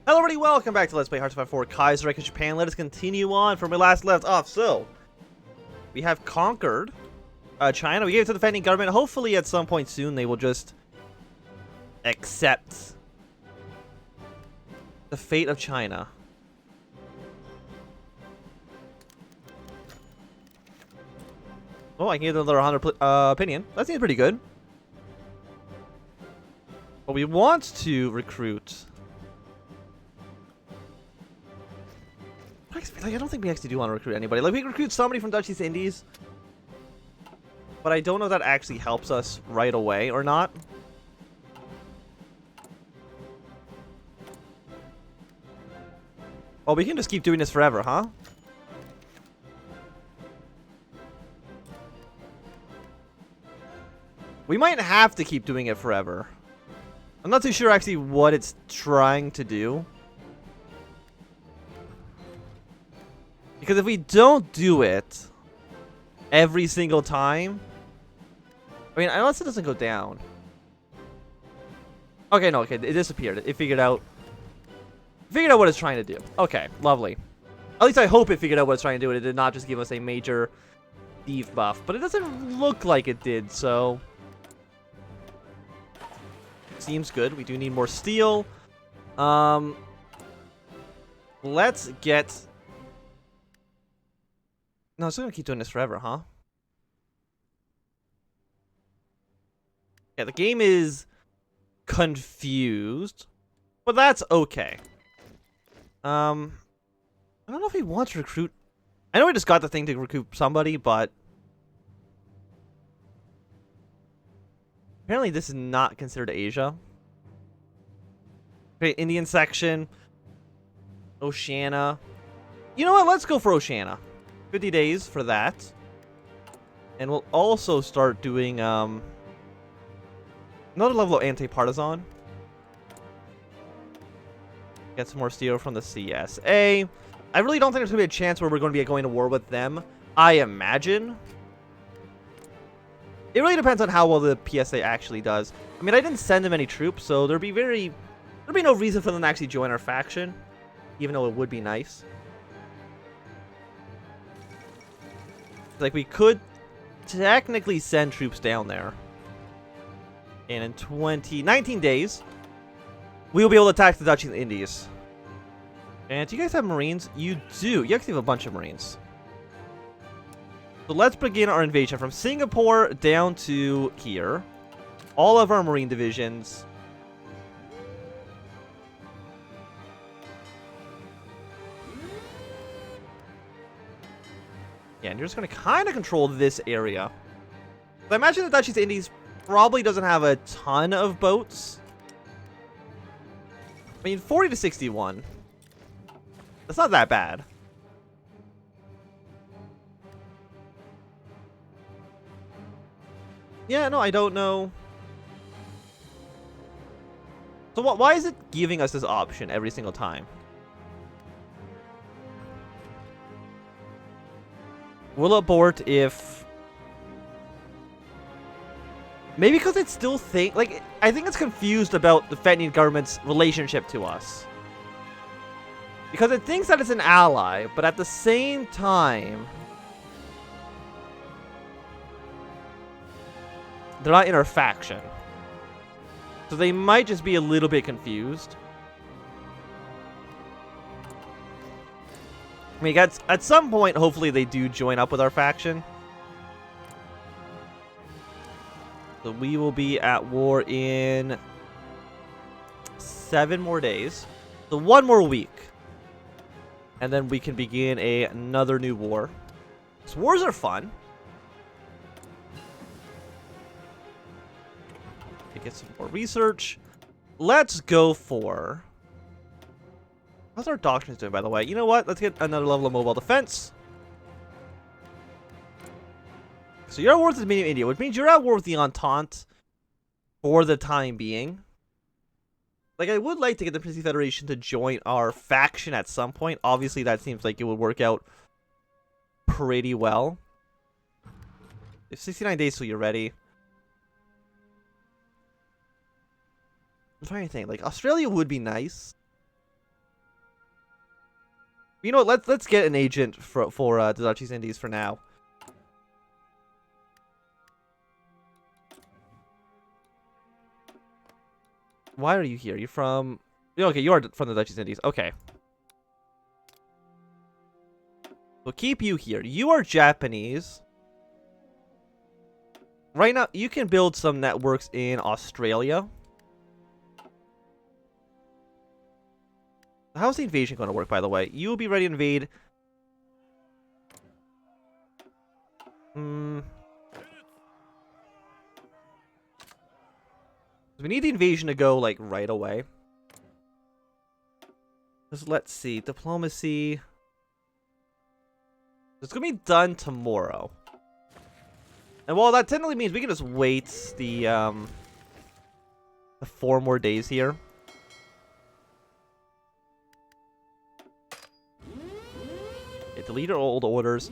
Hello everybody, welcome back to Let's Play HOI4 Kaiserreich in Japan. Let us continue on from where we last left off. So, we have conquered China. We gave it to the defending government. Hopefully at some point soon they will just accept the fate of China. Oh, I can get another 100 opinion. That seems pretty good. But we want to recruit... Like, I don't think we actually do want to recruit anybody. Like, we can recruit somebody from Dutch East Indies. But I don't know if that actually helps us right away or not. Well, we can just keep doing this forever, huh? We might have to keep doing it forever. I'm not too sure actually what it's trying to do. Because if we don't do it every single time... I mean, unless it doesn't go down. Okay, no, okay, it disappeared. It figured out what it's trying to do. Okay, lovely. At least I hope it figured out what it's trying to do, and it did not just give us a major thief buff. But it doesn't look like it did, so... Seems good. We do need more steel. Let's get... No, it's gonna keep doing this forever, huh? Yeah, the game is confused, but that's okay. I don't know if he wants to recruit. I know we just got the thing to recruit somebody, but apparently this is not considered Asia. Okay, Indian section, Oceania. You know what? Let's go for Oceania. 50 days for that. And we'll also start doing another level of anti-partisan. Get some more steel from the CSA. I really don't think there's going to be a chance where we're going to be going to war with them. I imagine. It really depends on how well the PSA actually does. I mean, I didn't send them any troops, so there'd be no reason for them to actually join our faction. Even though it would be nice. Like, we could technically send troops down there. And in 19 days, we will be able to attack the Dutch East Indies. And do you guys have Marines? You do. You actually have a bunch of Marines. So let's begin our invasion from Singapore down to here. All of our Marine divisions. Yeah, and you're just going to kind of control this area. So I imagine the Dutch East Indies probably doesn't have a ton of boats. I mean, 40 to 61. That's not that bad. Yeah, no, I don't know. So why is it giving us this option every single time? We'll abort if... Maybe because it still think... Like, I think it's confused about the defending government's relationship to us. Because it thinks that it's an ally, but at the same time... They're not in our faction. So they might just be a little bit confused. I mean, at some point, hopefully they do join up with our faction. So we will be at war in 7 more days. So 1 more week. And then we can begin another new war. So wars are fun. To get some more research. Let's go for... How's our doctrines doing, by the way? You know what? Let's get another level of mobile defense. So you're at war with the Dominion of India, which means you're at war with the Entente for the time being. Like, I would like to get the Princely Federation to join our faction at some point. Obviously, that seems like it would work out pretty well. It's 69 days till you're ready. I'm trying to think. Like, Australia would be nice. You know what? Let's get an agent for the Dutch East Indies for now. Why are you here? You're from... Okay, you are from the Dutch East Indies. Okay. We'll keep you here. You are Japanese. Right now, you can build some networks in Australia. How's the invasion going to work, by the way? You will be ready to invade. We need the invasion to go, like, right away. Let's see. Diplomacy. It's going to be done tomorrow. And while that technically means we can just wait the 4 more days here. Okay, delete our old orders.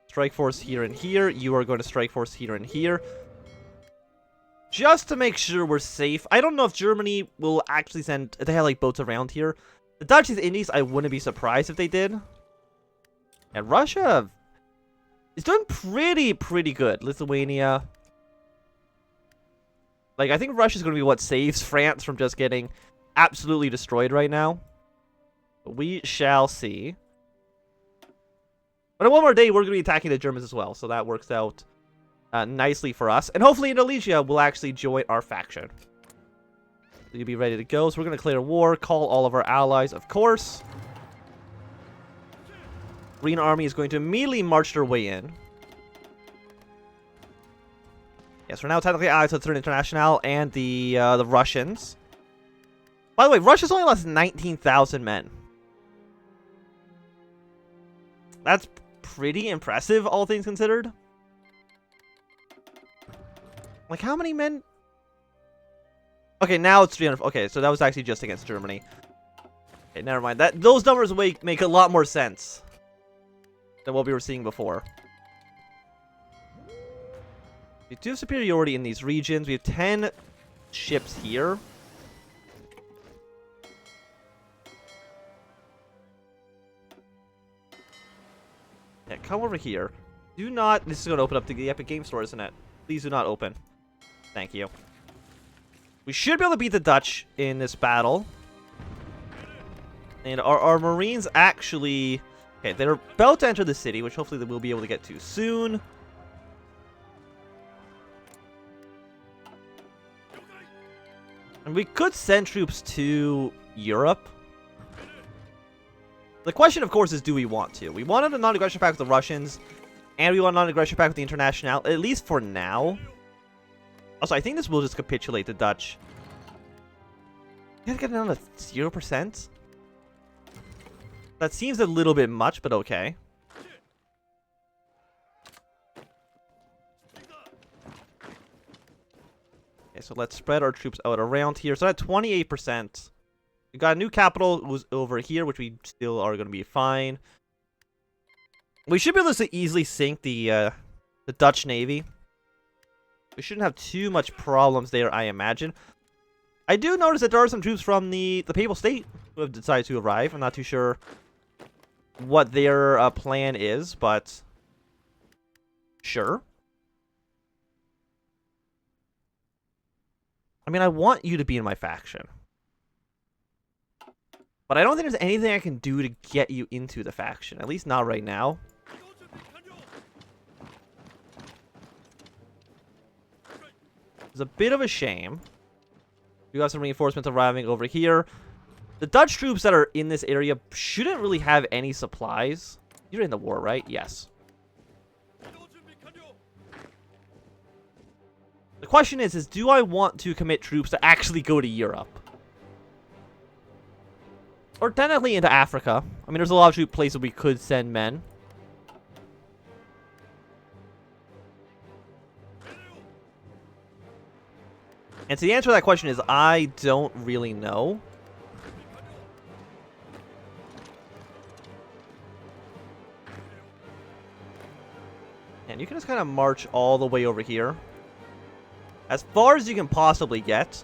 Strike force here and here. You are going to strike force here and here. Just to make sure we're safe. I don't know if Germany will actually send... They have, like, boats around here. The Dutch East Indies, I wouldn't be surprised if they did. And Russia is doing pretty good. Lithuania. Like, I think Russia's going to be what saves France from just getting absolutely destroyed right now. But we shall see. But in one more day, we're going to be attacking the Germans as well. So that works out nicely for us. And hopefully Indonesia will actually join our faction. So you'll be ready to go. So we're going to declare war. Call all of our allies, of course. Green Army is going to immediately march their way in. Yes, we're now technically allied to the Third International and the Russians. By the way, Russia's only lost 19,000 men. That's pretty impressive, all things considered. Like, how many men? Okay, now it's 300. Okay, so that was actually just against Germany. Okay, never mind. Those numbers make a lot more sense than what we were seeing before. We do have superiority in these regions. We have 10 ships here. Yeah, come over here. Do not... This is going to open up the Epic Game Store, isn't it? Please do not open. Thank you. We should be able to beat the Dutch in this battle. And our Marines actually... Okay, they're about to enter the city, which hopefully they will be able to get to soon. And we could send troops to Europe. The question, of course, is do we want to? We wanted a non-aggression pact with the Russians, and we want a non-aggression pact with the International, at least for now. Also, I think this will just capitulate the Dutch. You gotta get it down to 0%? That seems a little bit much, but okay. Okay, so let's spread our troops out around here. So at 28%. We got a new capital was over here, which we still are going to be fine. We should be able to easily sink the Dutch Navy. We shouldn't have too much problems there, I imagine. I do notice that there are some troops from the Papal State who have decided to arrive. I'm not too sure what their plan is, but sure. I mean, I want you to be in my faction. But I don't think there's anything I can do to get you into the faction. At least not right now. It's a bit of a shame. We got some reinforcements arriving over here. The Dutch troops that are in this area shouldn't really have any supplies. You're in the war, right? Yes. The question is do I want to commit troops to actually go to Europe? Or technically into Africa. I mean, there's a lot of places we could send men. And so the answer to that question is I don't really know. And you can just kind of march all the way over here. As far as you can possibly get.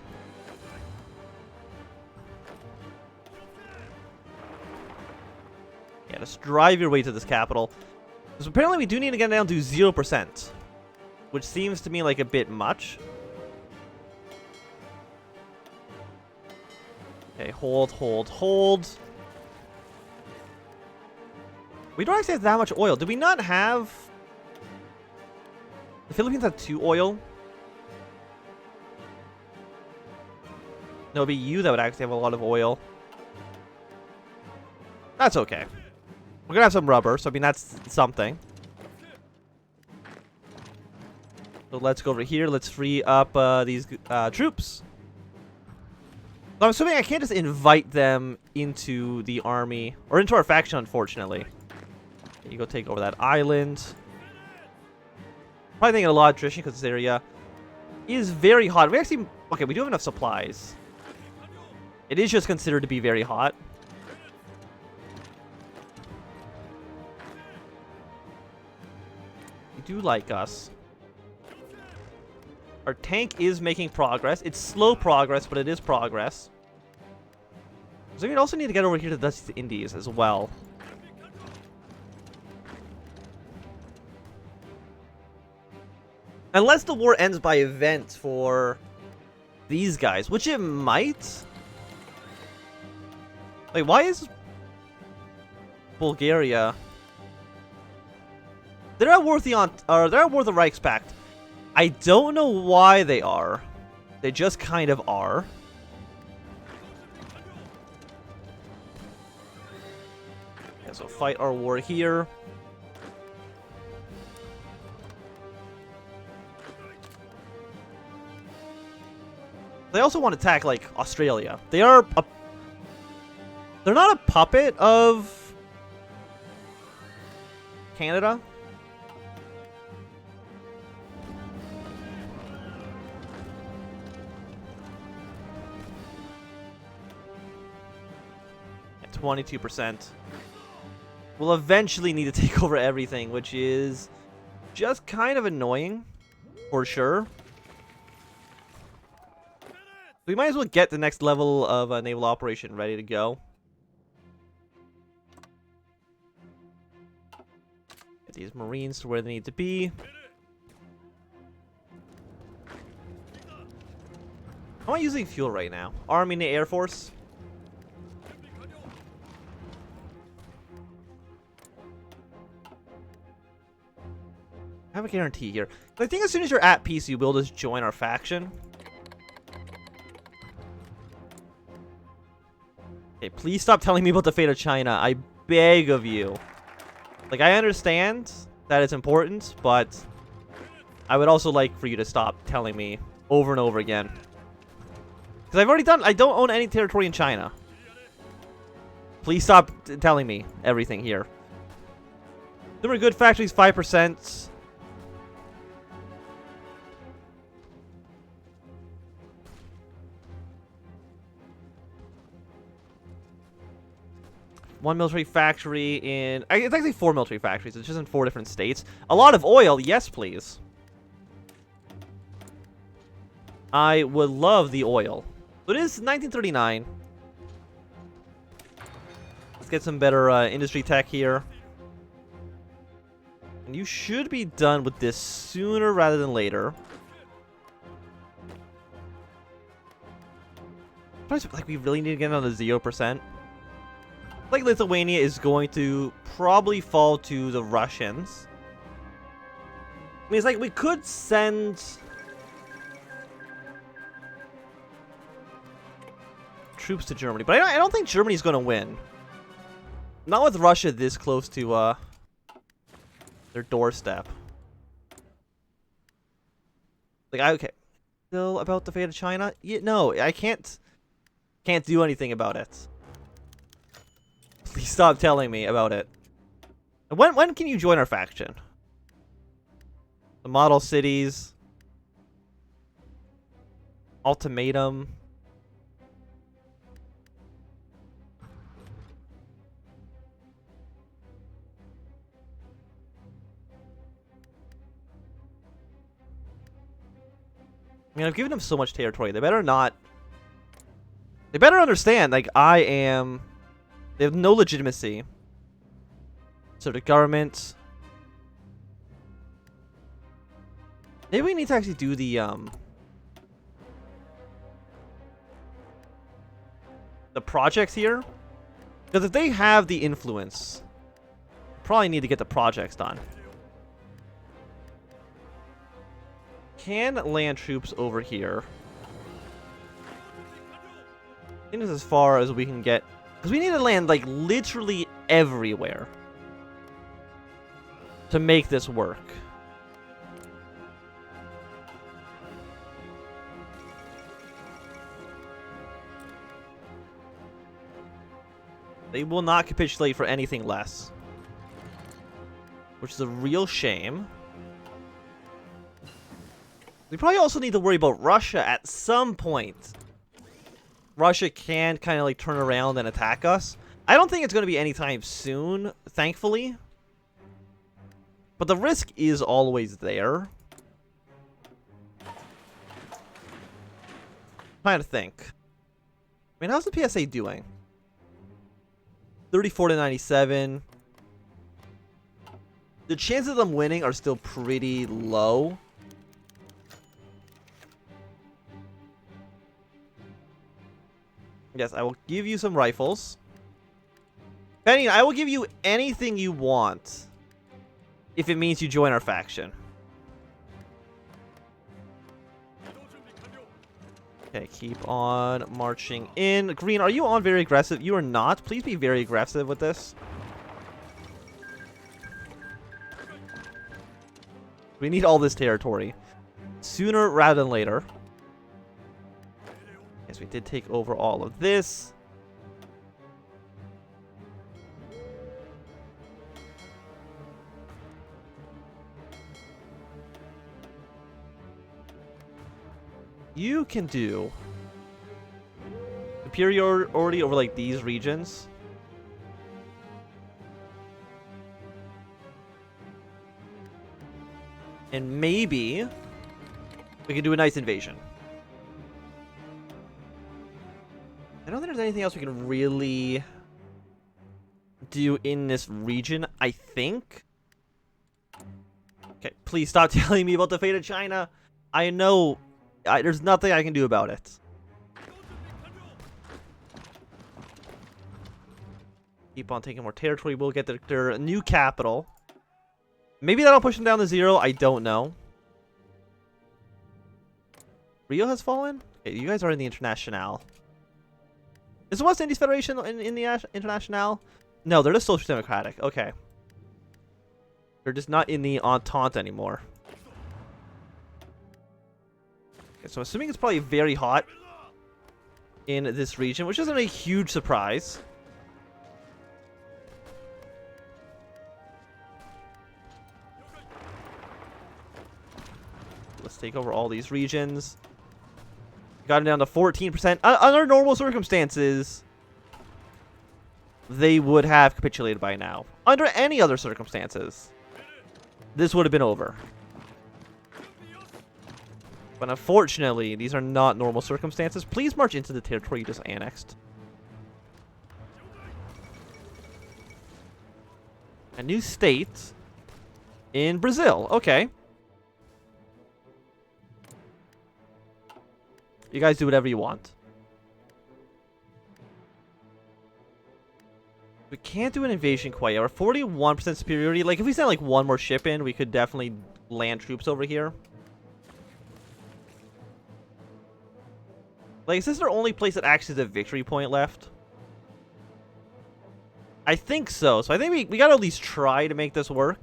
Just drive your way to this capital. Because apparently we do need to get down to 0%. Which seems to me like a bit much. Okay, hold, hold, hold. We don't actually have that much oil. Do we not have... The Philippines have 2 oil? No, it'd be you that would actually have a lot of oil. That's okay. We're gonna have some rubber, so I mean that's something. So let's go over here. Let's free up these troops. So I'm assuming I can't just invite them into the army or into our faction, unfortunately. Okay, you go take over that island. Probably thinking a lot of attrition because this area is very hot. We actually okay. We do have enough supplies. It is just considered to be very hot. They do like us. Our tank is making progress. It's slow progress, but it is progress. So we also need to get over here to the Dutch Indies as well. Unless the war ends by event for these guys, which it might. Like, why is Bulgaria? They're at war with the Reichpakt. I don't know why they are. They just kind of are. Okay, so fight our war here. They also want to attack, like, Australia. They are a... They're not a puppet of Canada. At 22%. We'll eventually need to take over everything, which is just kind of annoying, for sure. We might as well get the next level of a naval operation ready to go. Get these Marines to where they need to be. How am I using fuel right now? Army and the Air Force? I have a guarantee here. I think as soon as you're at peace, you will just join our faction. Okay, please stop telling me about the fate of China. I beg of you. Like, I understand that it's important, but I would also like for you to stop telling me over and over again. Because I've already done... I don't own any territory in China. Please stop telling me everything here. Consumer good factories, 5%. One military factory in... It's actually 4 military factories. It's just in 4 different states. A lot of oil. Yes, please. I would love the oil. So it is 1939. Let's get some better industry tech here. And you should be done with this sooner rather than later. Like, we really need to get on to 0%. Like, Lithuania is going to probably fall to the Russians. I mean, it's like we could send troops to Germany, but I don't think Germany's going to win. Not with Russia this close to their doorstep. Like, okay. Still about the fate of China? Yeah, no, I can't do anything about it. Please stop telling me about it. When can you join our faction? The model cities. Ultimatum. I mean, I've given them so much territory. They better not... They better understand, like, I am... They have no legitimacy. So the government. Maybe we need to actually do the projects here. Because if they have the influence, probably need to get the projects done. Can land troops over here. I think this is as far as we can get. Because we need to land, like, literally everywhere to make this work. They will not capitulate for anything less. Which is a real shame. We probably also need to worry about Russia at some point. Russia can kind of like turn around and attack us. I don't think it's going to be anytime soon, thankfully. But the risk is always there. I'm trying to think. I mean, how's the PSA doing? 34 to 97. The chances of them winning are still pretty low. Yes, I will give you some rifles. Benny, I will give you anything you want if it means you join our faction. Okay, keep on marching in. Green, are you on very aggressive? You are not. Please be very aggressive with this. We need all this territory sooner rather than later. Yes, we did take over all of this. You can do superiority over like these regions. And maybe we can do a nice invasion. I don't think there's anything else we can really do in this region, I think. Okay, please stop telling me about the fate of China. I know there's nothing I can do about it. Keep on taking more territory. We'll get their new capital. Maybe that'll push them down to 0. I don't know. Rio has fallen? Okay, you guys are in the Internationale. Is the West Indies Federation in the Internationale? No, they're just Social Democratic. Okay. They're just not in the Entente anymore. Okay, so I'm assuming it's probably very hot in this region, which isn't a huge surprise. Let's take over all these regions. Got it down to 14%. Under normal circumstances, they would have capitulated by now. Under any other circumstances, this would have been over. But unfortunately, these are not normal circumstances. Please march into the territory you just annexed. A new state in Brazil. Okay. You guys do whatever you want. We can't do an invasion quite yet. We're 41% superiority. Like, if we sent like one more ship in, we could definitely land troops over here. Like, is this our only place that actually has a victory point left? I think so. So I think we gotta at least try to make this work.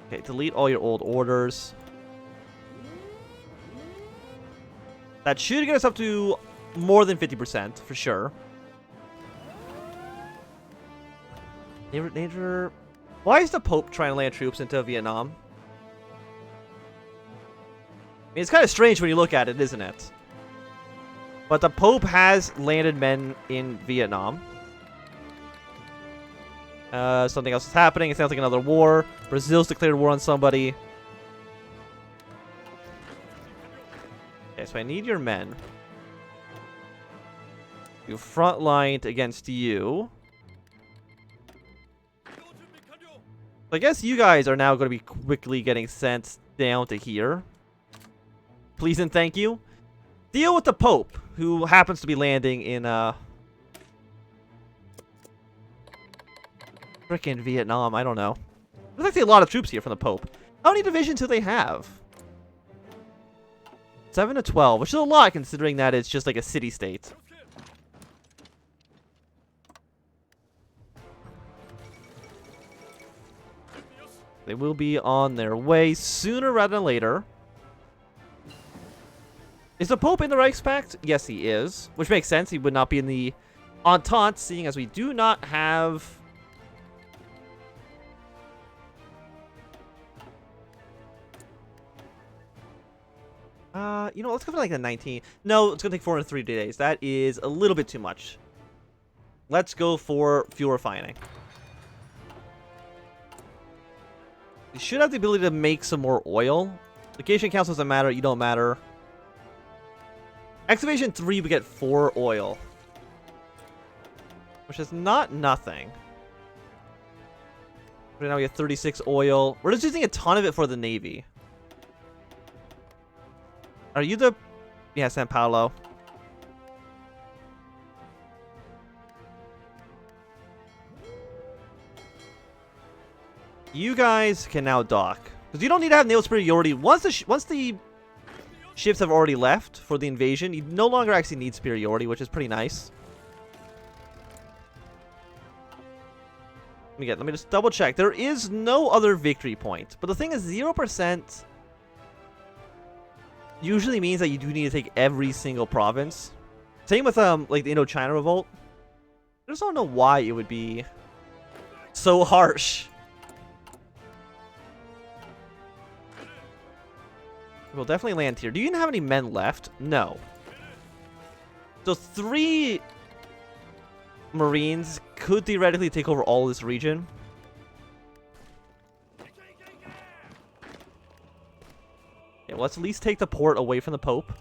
Okay, delete all your old orders. That should get us up to more than 50% for sure. Danger. Why is the Pope trying to land troops into Vietnam? I mean, it's kind of strange when you look at it, isn't it? But the Pope has landed men in Vietnam. Something else is happening. It sounds like another war. Brazil's declared war on somebody. Okay, so I need your men. You front lined against you. I guess you guys are now going to be quickly getting sent down to here. Please and thank you. Deal with the Pope, who happens to be landing in, frickin' Vietnam, I don't know. There's actually a lot of troops here from the Pope. How many divisions do they have? 7 to 12, which is a lot considering that it's just like a city-state. They will be on their way sooner rather than later. Is the Pope in the Reichpakt? Yes, he is. Which makes sense. He would not be in the Entente, seeing as we do not have... you know, let's go for like the 19. No, it's going to take 403 days. That is a little bit too much. Let's go for fuel refining. We should have the ability to make some more oil. Location counts doesn't matter. You don't matter. Excavation 3, we get 4 oil. Which is not nothing. Right now we have 36 oil. We're just using a ton of it for the Navy. Are you the... Yeah, San Paulo. You guys can now dock. Because you don't need to have naval superiority. Once the ships have already left for the invasion, you no longer actually need superiority, which is pretty nice. Let me just double check. There is no other victory point. But the thing is, 0% usually means that you do need to take every single province. Same with like the Indochina revolt. I just don't know why it would be so harsh. We'll definitely land here. Do you even have any men left? No. So 3 Marines could theoretically take over all this region. Okay, well, let's at least take the port away from the Pope.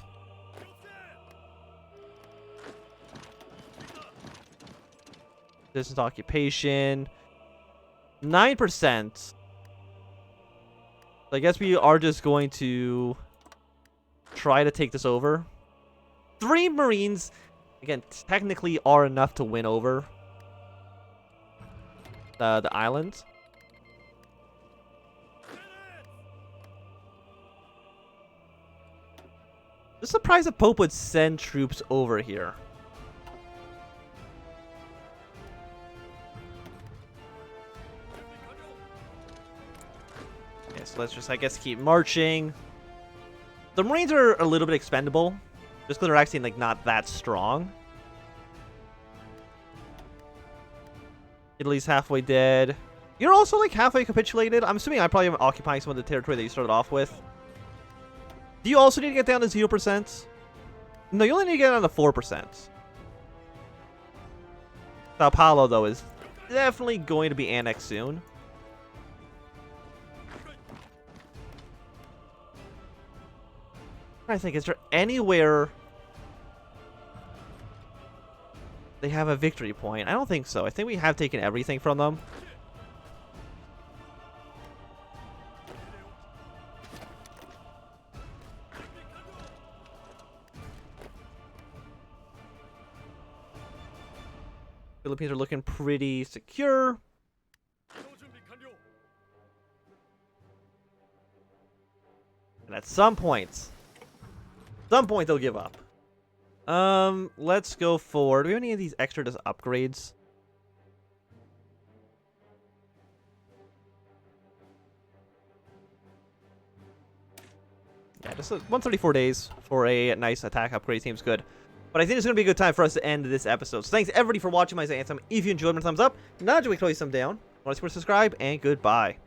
Distance occupation. 9%. I guess we are just going to try to take this over. 3 Marines, again, technically are enough to win over the island. Just surprised the Pope would send troops over here. So let's just, I guess, keep marching. The Marines are a little bit expendable, just because they're actually like not that strong. Italy's halfway dead. You're also like halfway capitulated. I'm assuming I probably am occupying some of the territory that you started off with. Do you also need to get down to 0%? No, you only need to get down to 4%. Sao Paulo, though, is definitely going to be annexed soon. I think, is there anywhere they have a victory point? I don't think so. I think we have taken everything from them. Philippines are looking pretty secure. And at some point they'll give up. Let's go for... Do we have any of these extra just upgrades? Yeah, just 134 days for a nice attack upgrade seems good. But I think it's going to be a good time for us to end this episode. So thanks everybody for watching my Anthem. If you enjoyed, thumbs up. Not enjoy, throw some down. Want to subscribe, and goodbye.